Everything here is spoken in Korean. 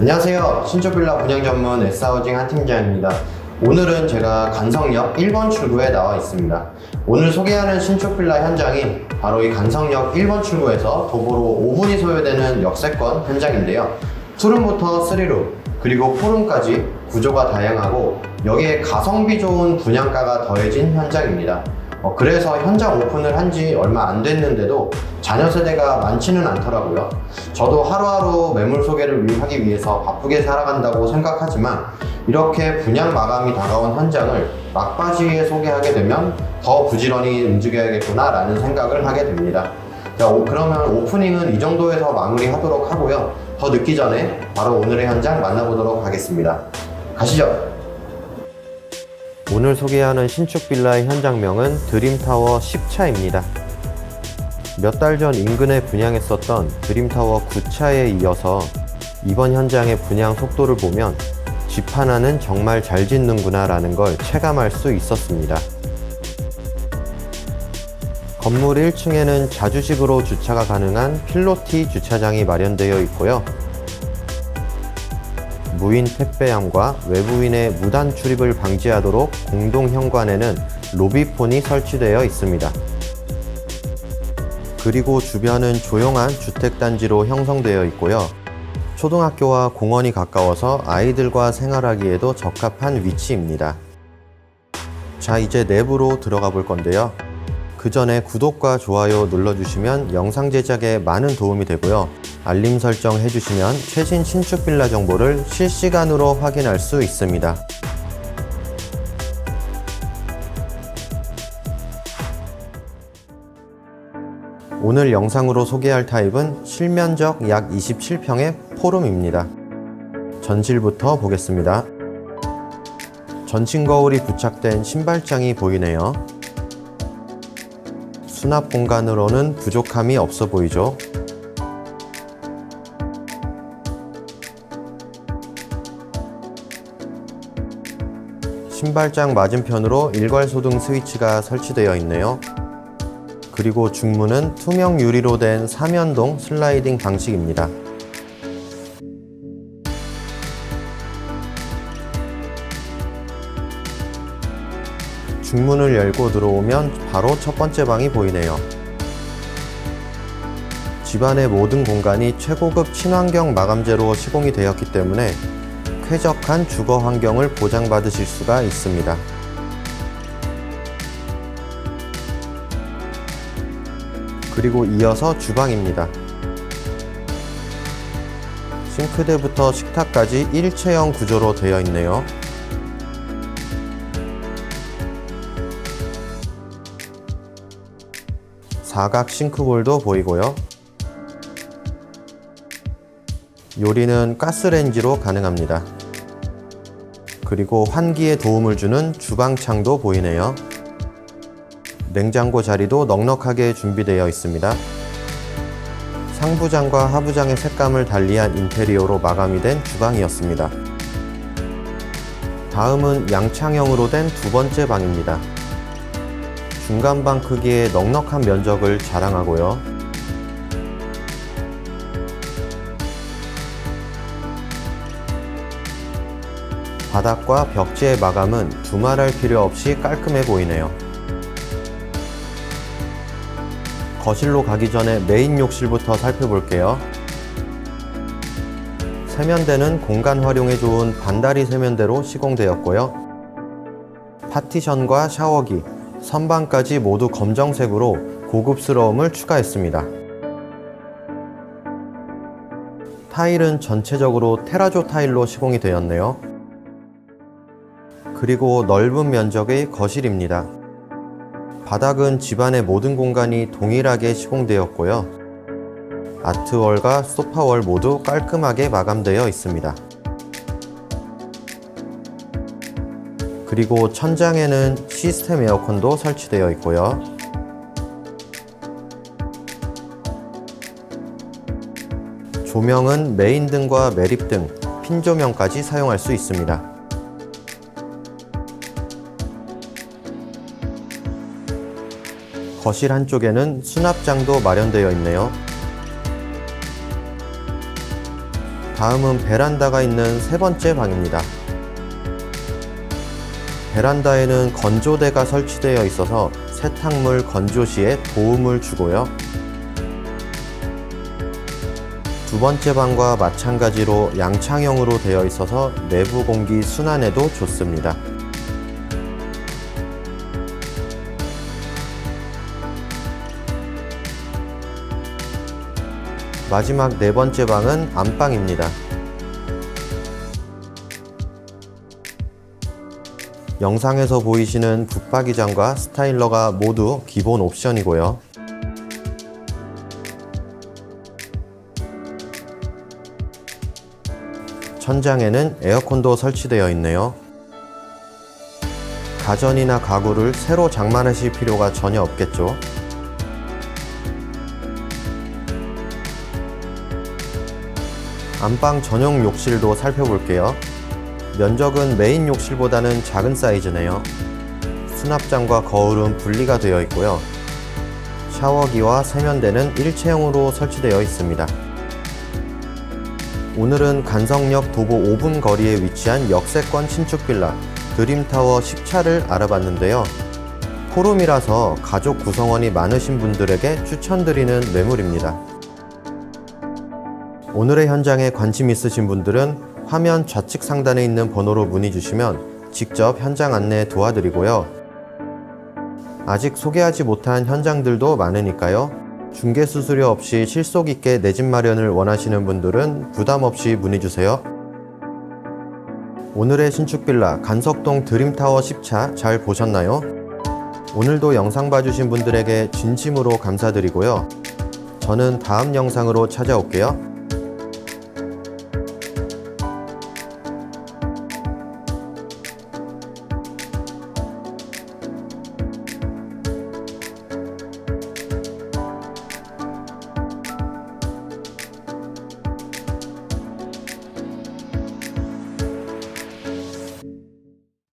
안녕하세요. 신축빌라 분양 전문 S하우징 한팀장입니다. 오늘은 제가 간성역 1번 출구에 나와 있습니다. 오늘 소개하는 신축빌라 현장이 바로 이 간성역 1번 출구에서 도보로 5분이 소요되는 역세권 현장인데요. 투룸부터 3룸, 그리고 4룸까지 구조가 다양하고 여기에 가성비 좋은 분양가가 더해진 현장입니다. 그래서 현장 오픈을 한 지 얼마 안 됐는데도 자녀 세대가 많지는 않더라고요. 저도 하루하루 매물 소개를 하기 위해서 바쁘게 살아간다고 생각하지만 이렇게 분양 마감이 다가온 현장을 막바지에 소개하게 되면 더 부지런히 움직여야겠구나 라는 생각을 하게 됩니다. 자, 그러면 오프닝은 이 정도에서 마무리하도록 하고요. 더 늦기 전에 바로 오늘의 현장 만나보도록 하겠습니다. 가시죠. 오늘 소개하는 신축 빌라의 현장명은 드림타워 10차입니다. 몇 달 전 인근에 분양했었던 드림타워 9차에 이어서 이번 현장의 분양 속도를 보면 집 하나는 정말 잘 짓는구나 라는 걸 체감할 수 있었습니다. 건물 1층에는 자주식으로 주차가 가능한 필로티 주차장이 마련되어 있고요. 무인 택배함과 외부인의 무단 출입을 방지하도록 공동 현관에는 로비폰이 설치되어 있습니다. 그리고 주변은 조용한 주택단지로 형성되어 있고요. 초등학교와 공원이 가까워서 아이들과 생활하기에도 적합한 위치입니다. 자, 이제 내부로 들어가 볼 건데요. 그 전에 구독과 좋아요 눌러주시면 영상 제작에 많은 도움이 되고요. 알림 설정 해주시면 최신 신축 빌라 정보를 실시간으로 확인할 수 있습니다. 오늘 영상으로 소개할 타입은 실면적 약 27평의 4룸입니다. 전실부터 보겠습니다. 전층 거울이 부착된 신발장이 보이네요. 수납 공간으로는 부족함이 없어 보이죠. 신발장 맞은편으로 일괄소등 스위치가 설치되어 있네요. 그리고 중문은 투명 유리로 된 삼연동 슬라이딩 방식입니다. 중문을 열고 들어오면 바로 첫 번째 방이 보이네요. 집안의 모든 공간이 최고급 친환경 마감재로 시공이 되었기 때문에 쾌적한 주거 환경을 보장받으실 수가 있습니다. 그리고 이어서 주방입니다. 싱크대부터 식탁까지 일체형 구조로 되어 있네요. 사각 싱크볼도 보이고요. 요리는 가스레인지로 가능합니다. 그리고 환기에 도움을 주는 주방창도 보이네요. 냉장고 자리도 넉넉하게 준비되어 있습니다. 상부장과 하부장의 색감을 달리한 인테리어로 마감이 된 주방이었습니다. 다음은 양창형으로 된 두 번째 방입니다. 중간방 크기의 넉넉한 면적을 자랑하고요. 바닥과 벽지의 마감은 두말할 필요 없이 깔끔해 보이네요. 거실로 가기 전에 메인 욕실부터 살펴볼게요. 세면대는 공간 활용에 좋은 반다리 세면대로 시공되었고요. 파티션과 샤워기, 선반까지 모두 검정색으로 고급스러움을 추가했습니다. 타일은 전체적으로 테라조 타일로 시공이 되었네요. 그리고 넓은 면적의 거실입니다. 바닥은 집안의 모든 공간이 동일하게 시공되었고요. 아트월과 소파월 모두 깔끔하게 마감되어 있습니다. 그리고 천장에는 시스템 에어컨도 설치되어 있고요. 조명은 메인등과 매립등, 핀 조명까지 사용할 수 있습니다. 거실 한쪽에는 수납장도 마련되어 있네요. 다음은 베란다가 있는 세 번째 방입니다. 베란다에는 건조대가 설치되어 있어서 세탁물 건조 시에 도움을 주고요. 두 번째 방과 마찬가지로 양창형으로 되어 있어서 내부 공기 순환에도 좋습니다. 마지막 네 번째 방은 안방입니다. 영상에서 보이시는 붙박이장과 스타일러가 모두 기본 옵션이고요. 천장에는 에어컨도 설치되어 있네요. 가전이나 가구를 새로 장만하실 필요가 전혀 없겠죠. 안방 전용 욕실도 살펴볼게요. 면적은 메인 욕실보다는 작은 사이즈네요. 수납장과 거울은 분리가 되어 있고요. 샤워기와 세면대는 일체형으로 설치되어 있습니다. 오늘은 간성역 도보 5분 거리에 위치한 역세권 신축 빌라 드림타워 10차를 알아봤는데요. 포룸이라서 가족 구성원이 많으신 분들에게 추천드리는 매물입니다. 오늘의 현장에 관심 있으신 분들은 화면 좌측 상단에 있는 번호로 문의 주시면 직접 현장 안내 도와드리고요. 아직 소개하지 못한 현장들도 많으니까요. 중개 수수료 없이 실속 있게 내 집 마련을 원하시는 분들은 부담 없이 문의 주세요. 오늘의 신축 빌라 간석동 드림타워 10차 잘 보셨나요? 오늘도 영상 봐주신 분들에게 진심으로 감사드리고요. 저는 다음 영상으로 찾아올게요.